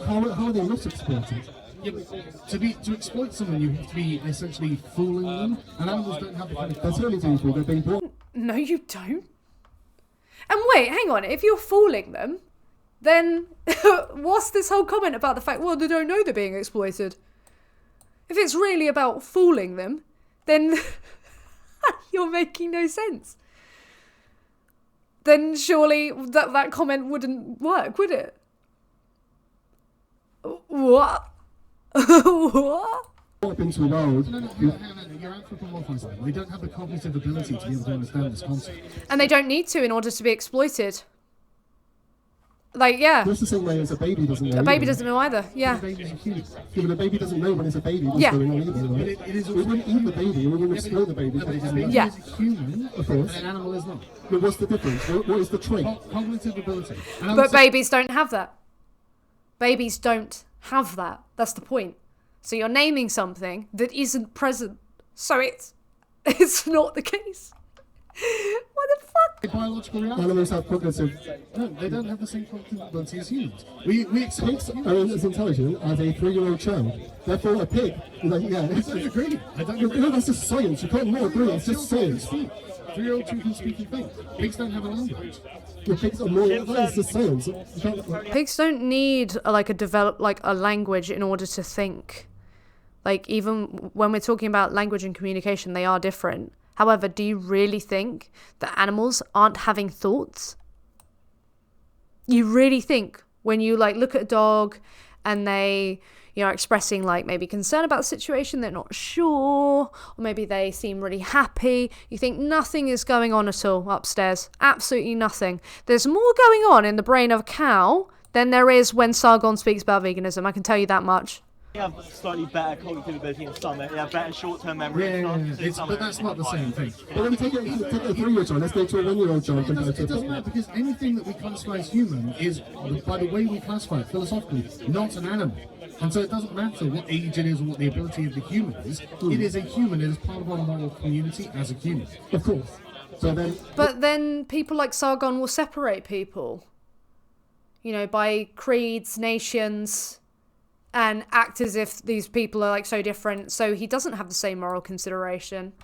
S1: How are they not exploited?
S2: Yeah, to exploit someone, you have to be essentially fooling them, and animals don't have the kind of.
S1: They're certainly doing fool. They're being brought.
S3: No, you don't. And wait, hang on. If you're fooling them, then what's this whole comment about the fact, well, they don't know they're being exploited? If it's really about fooling them, then you're making no sense. Then surely that comment wouldn't work, would it? What? What?
S1: Up into the world.
S2: No, you're anthropomorphizing them. They don't have the cognitive ability to be able to understand this concept.
S3: And they don't need to in order to be exploited. Like, yeah.
S1: Just the same way as a baby doesn't know.
S3: A baby doesn't know either, yeah.
S2: A baby's a human.
S1: Yeah, but a baby doesn't know when it's a baby what's going on either, right? We wouldn't eat the baby, we wouldn't exploit the baby.
S2: No, but a baby
S3: Yeah.
S2: is a human,
S1: Of course.
S2: and an animal is not.
S1: But what's the difference? What is the trait?
S2: Cognitive ability. And I would
S3: But
S2: say-
S3: babies don't have that. Babies don't have that. That's the point. So you're naming something that isn't present. So it's not the case. What the fuck?
S2: Biological reality.
S1: Animals have cognitive.
S2: No, they don't have the same cognitive ability as humans. We expect
S1: Pigs are as intelligent as a 3-year-old child. Therefore, a pig, like, yeah,
S2: I don't agree. I don't agree.
S1: no, that's just science. You can't not agree. It's just science.
S2: 3-year-old children speak and think. Pigs don't have a language.
S1: The pigs are more. That is just science. You can't-
S3: Pigs don't need a language in order to think. Like, even when we're talking about language and communication, they are different. However, do you really think that animals aren't having thoughts? You really think when you like look at a dog and they, are expressing like maybe concern about the situation, they're not sure, or maybe they seem really happy, you think nothing is going on at all upstairs. Absolutely nothing. There's more going on in the brain of a cow than there is when Sargon speaks about veganism. I can tell you that much.
S5: They have slightly better cognitive ability in some. They have better short-term memory.
S2: But that's not the same thing.
S1: But when we take a 3-year-old child, let's go to a 1-year-old child
S2: It
S1: compared to a
S2: doesn't matter because anything that we classify as human is, by the way we classify it philosophically, not an animal. And so it doesn't matter what age it is or what the ability of the human is. It is a human. It is part of our moral community as a human.
S1: Of course.
S3: But then people like Sargon will separate people, by creeds, nations, and act as if these people are like so different, so he doesn't have the same moral consideration.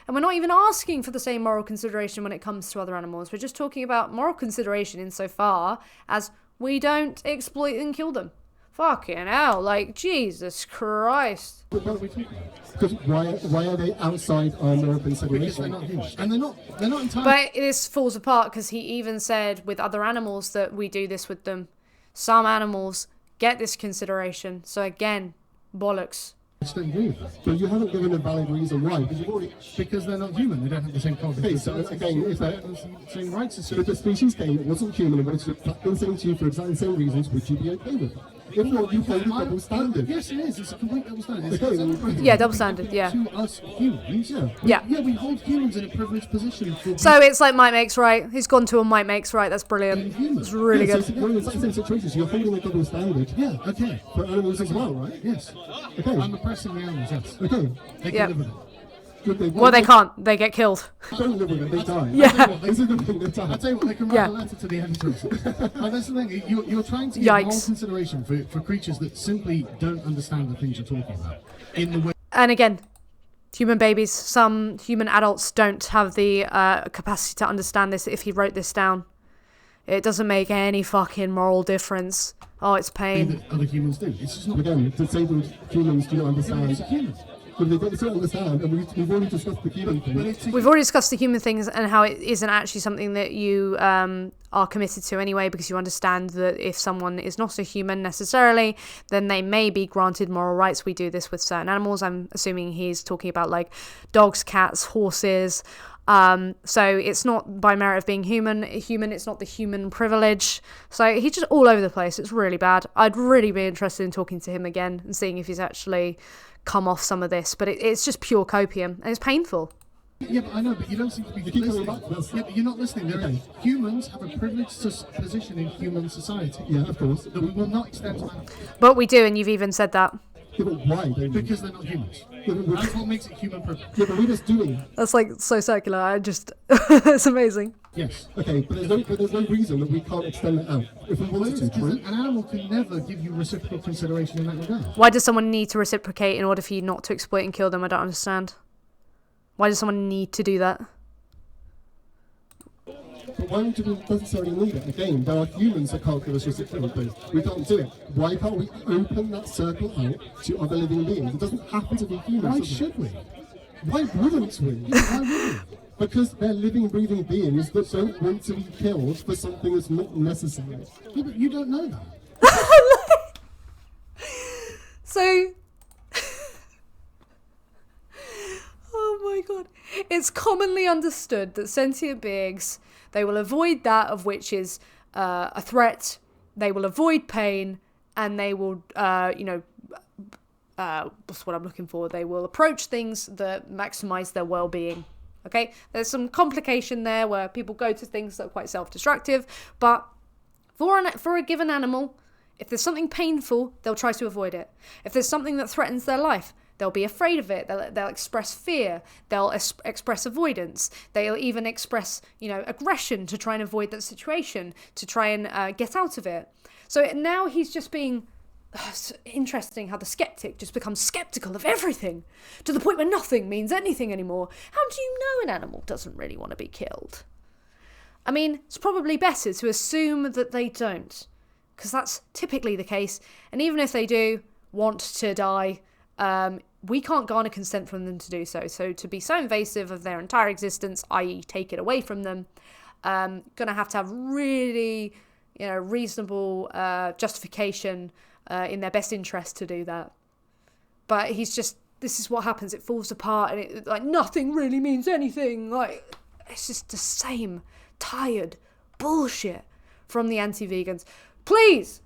S3: And we're not even asking for the same moral consideration when it comes to other animals. We're just talking about moral consideration insofar as we don't exploit and kill them. Fucking hell, like, Jesus Christ.
S1: Because why are they outside our moral consideration?
S2: Because they're not human. And they're not entirely...
S3: But this falls apart because he even said with other animals that we do this with them. Some animals get this consideration. So again, bollocks.
S2: I just don't agree with that.
S1: But you haven't given a valid reason why.
S2: Because they're not human. They don't have the same cognitive
S1: so again, if
S2: they don't have the same rights as
S1: if the species came, it wasn't human, and wanted to attack the same to you for exactly the same reasons, would you be okay with it? If not, you hold a double standard.
S2: Yes, it is. It's a complete double standard. It's
S1: Okay,
S2: celebrated
S3: Yeah, double standard, yeah.
S2: To us humans,
S3: Yeah.
S2: we hold humans in a privileged position.
S3: So it's like Might Makes Right. He's gone to a Might Makes Right. That's brilliant. It's really good.
S1: So you're in the same situation, so you're holding a double standard.
S2: Yeah, okay.
S1: For animals as well, right?
S2: Yes.
S1: Okay.
S2: I'm oppressing the animals, yes.
S1: Okay.
S2: They
S3: Yeah.
S2: can live with it.
S3: Well, they can't. They get killed.
S1: Don't live with it, they die.
S3: Yeah.
S1: This is the thing, they die.
S2: I'll tell you what, they can write a letter to the editors. That's the thing, you're trying to get
S3: Yikes.
S2: moral consideration for creatures that simply don't understand the things you're talking about. In the way
S3: And again, human babies, some human adults don't have the capacity to understand this if he wrote this down. It doesn't make any fucking moral difference. Oh, it's pain.
S2: that other humans do. It's just not...
S1: Again, disabled humans do not
S2: It's a
S1: understand.
S2: human.
S1: But they don't understand, and we've already discussed the human thing.
S2: But it's a
S3: We've already discussed the human things and how it isn't actually something that you are committed to anyway, because you understand that if someone is not a human necessarily, then they may be granted moral rights. We do this with certain animals. I'm assuming he's talking about like dogs, cats, horses. So it's not by merit of being human, it's not the human privilege. So he's just all over the place. It's really bad. I'd really be interested in talking to him again and seeing if he's actually come off some of this, but it's just pure copium and it's painful.
S2: Yeah, but I know, but you don't seem to be listening. Yeah, but you're not listening. Humans have a privileged position in human society.
S1: Yeah, of course.
S2: That we will not extend to animals.
S3: But we do, and you've even said that.
S1: Yeah, but why don't we?
S2: Because they're not humans. That's what makes it human privilege.
S1: Yeah, but we're just doing.
S3: That's like so circular. I just it's amazing.
S2: Yes.
S1: Okay, but there's no reason that we can't extend that out. If we wanted to,
S2: Because
S1: true?
S2: an animal can never give you reciprocal consideration in that regard.
S3: Why does someone need to reciprocate in order for you not to exploit and kill them? I don't understand. Why does someone need to do that?
S1: But why do we necessarily need it? Again, there are humans that can't give us reciprocity. We can't do it. Why can't we open that circle out to other living beings? It doesn't happen to be humans.
S2: Why
S1: does it?
S2: should we?
S1: Why wouldn't we?
S2: Why would we?
S1: Because they're living, breathing beings that don't want to be killed for something that's not necessary.
S2: Yeah, but you don't know that.
S3: So, oh my god. It's commonly understood that sentient beings, they will avoid that of which is a threat, they will avoid pain, and they will, what's what I'm looking for? They will approach things that maximize their well-being. Okay? There's some complication there where people go to things that are quite self-destructive, but for a given animal, if there's something painful, they'll try to avoid it. If there's something that threatens their life, They'll be afraid of it. They'll express fear. They'll express avoidance. They'll even express, aggression to try and avoid that situation, to try and get out of it. So now he's just being... It's interesting how the skeptic just becomes skeptical of everything, to the point where nothing means anything anymore. How do you know an animal doesn't really want to be killed? I mean, it's probably better to assume that they don't, because that's typically the case. And even if they do want to die, we can't garner consent from them to do so. So to be so invasive of their entire existence, i.e. take it away from them, gonna have to have really, reasonable justification in their best interest to do that. But this is what happens. It falls apart and nothing really means anything. It's just the same tired bullshit from the anti-vegans. Please,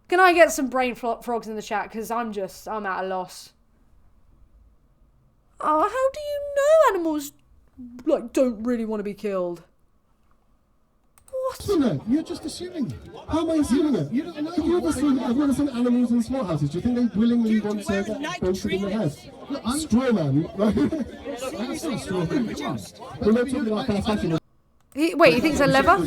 S3: can I get some brain frogs in the chat? Because I'm at a loss. Oh, how do you know animals, don't really want to be killed? What?
S1: No, you're just assuming. How am I assuming it? You don't know. Have you ever seen animals in slaughterhouses? Do you think they willingly want to get bolted in the head? Look, I'm straw man. Right?
S2: I'm not straw man.
S1: We're not talking about fast fashion.
S3: He thinks they're leather?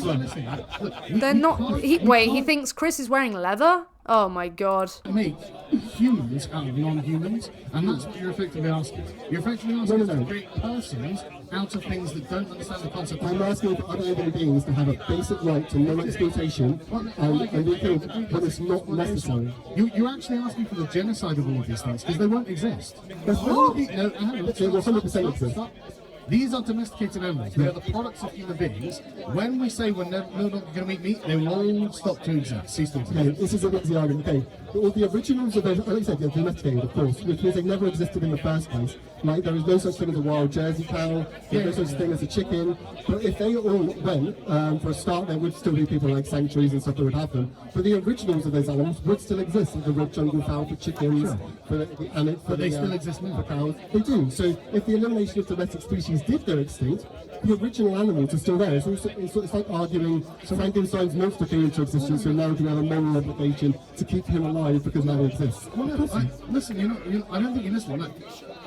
S3: They're not... he thinks Chris is wearing leather? Oh my god.
S2: Make humans out of non-humans, and that's what you're effectively asking. You're effectively asking to create persons out of things that don't understand the concept.
S1: I'm asking for other living beings to have a basic right to no exploitation, and we think when it's not necessary.
S2: You're actually asking for the genocide of all of these things, because they won't exist.
S1: They will 100% exist.
S2: These are domesticated animals. They are the products of human beings. When we say we're no longer going to eat meat, they will all stop to exist, cease to exist.
S1: Okay, this is an easy argument. Okay, all the originals of those, like I said, they're domesticated, of course, which means they never existed in the first place. Like, there is no such thing as a wild Jersey cow, there's no such thing as a chicken. But if they all went, for a start, there would still be people like sanctuaries and stuff that would have them. But the originals of those animals would still exist, like the red jungle fowl for chickens,
S2: but they still exist now.
S1: For cows. They do. So if the elimination of domestic species did go extinct, the original animals are still there. It's like arguing Frankenstein's monster came into existence, so now we have a moral obligation to keep him alive because now he exists.
S2: Well, no, listen, I don't think you're listening. Look,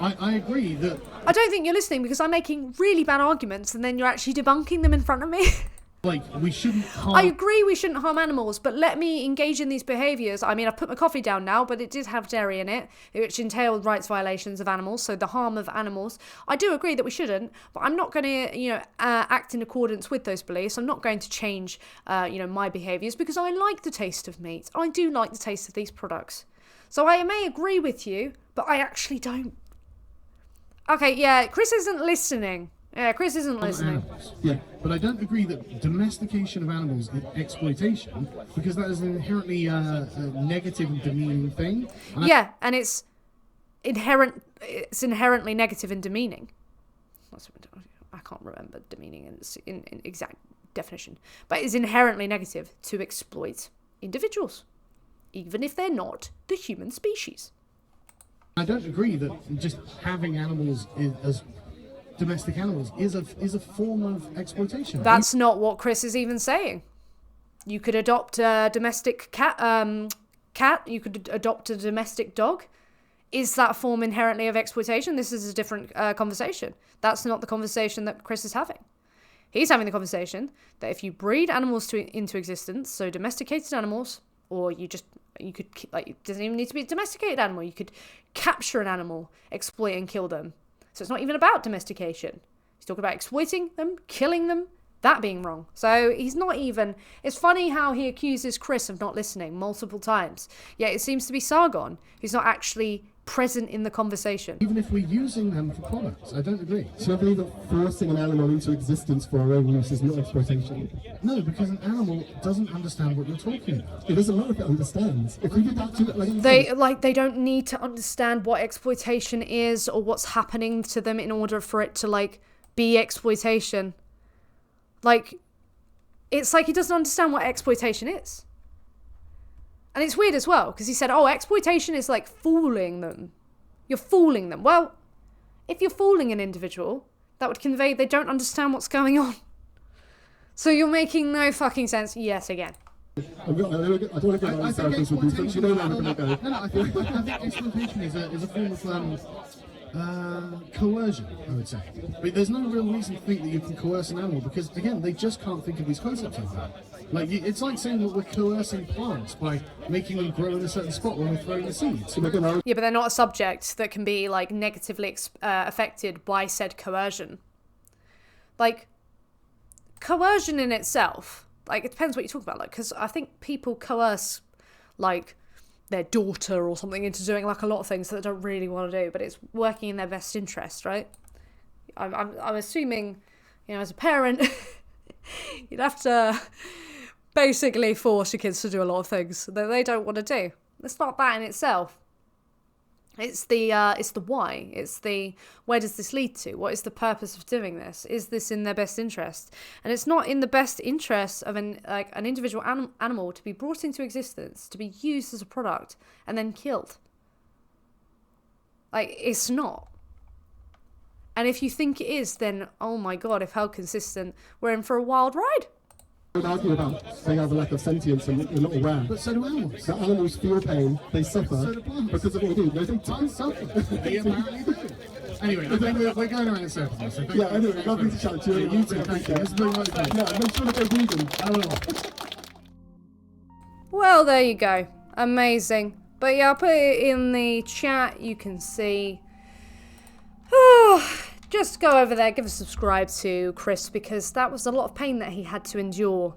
S2: I agree that...
S3: I don't think you're listening because I'm making really bad arguments and then you're actually debunking them in front of me.
S2: We shouldn't harm...
S3: I agree we shouldn't harm animals, but let me engage in these behaviours. I mean, I've put my coffee down now, but it did have dairy in it, which entailed rights violations of animals, so the harm of animals. I do agree that we shouldn't, but I'm not going to, act in accordance with those beliefs. I'm not going to change, my behaviours because I like the taste of meat. I do like the taste of these products. So I may agree with you, but I actually don't. Okay, yeah, Chris isn't listening. Yeah, Chris isn't listening.
S2: Yeah, but I don't agree that domestication of animals is exploitation, because that is an inherently negative and demeaning thing.
S3: And it's inherently negative and demeaning. I can't remember demeaning in exact definition, but it's inherently negative to exploit individuals, even if they're not the human species.
S2: I don't agree that just having animals as domestic animals is a form of exploitation.
S3: That's not what Chris is even saying. You could adopt a domestic cat. You could adopt a domestic dog. Is that a form inherently of exploitation? This is a different conversation. That's not the conversation that Chris is having. He's having the conversation that if you breed animals into existence, so domesticated animals, or you could, it doesn't even need to be a domesticated animal. You could capture an animal, exploit and kill them. So it's not even about domestication. He's talking about exploiting them, killing them, that being wrong. So he's not even... It's funny how he accuses Chris of not listening multiple times. Yet it seems to be Sargon who's not actually present in the conversation.
S2: Even if we're using them for products, I don't agree.
S1: So I believe that forcing an animal into existence for our own use is not exploitation.
S2: No, because an animal doesn't understand what you're talking about.
S1: It doesn't matter if it understands. If we did that to
S3: they don't need to understand what exploitation is or what's happening to them in order for it to be exploitation. It's like he doesn't understand what exploitation is. And it's weird as well, because he said, exploitation is like fooling them. You're fooling them. Well, if you're fooling an individual, that would convey they don't understand what's going on. So you're making no fucking sense yet again.
S1: I don't want to go down
S2: I
S1: the
S2: think
S1: circles with these things. You know where we're going to go.
S2: No, I think exploitation is a form of coercion, I would say. But there's no real reason to think that you can coerce an animal because, again, they just can't think of these concepts like that. Like, it's like saying that we're coercing plants by making them grow in a certain spot when we're throwing the seeds.
S3: Yeah, but they're not a subject that can be, like, negatively affected by said coercion. Like, coercion in itself, like, it depends what you talk about, like, because I think people coerce, like, their daughter or something into doing, like, a lot of things that they don't really want to do, but it's working in their best interest, right? I'm assuming, you know, as a parent, you'd have to basically force your kids to do a lot of things that they don't want to do. It's not that in itself. It's the why. It's the where does this lead to? What is the purpose of doing this? Is this in their best interest? And it's not in the best interest of an individual animal to be brought into existence, to be used as a product, and then killed. Like, it's not. And if you think it is, then oh my god, if held consistent, we're in for a wild ride.
S1: I would argue about they have a lack of sentience and they're not aware.
S2: But so do animals.
S1: The animals feel pain, they suffer
S2: So do plants.
S1: because of what they do. They don't suffer.
S2: They apparently do. Anyway, I think we're going around in circles. So thank
S1: Yeah,
S2: you.
S1: anyway, lovely to chat to you.
S2: Yeah, you too, thank you. It's been really fun.
S1: Yeah, make sure to go vegan.
S2: I will.
S3: Well, there you go. Amazing. But yeah, I'll put it in the chat. You can see. Just go over there, give a subscribe to Chris, because that was a lot of pain that he had to endure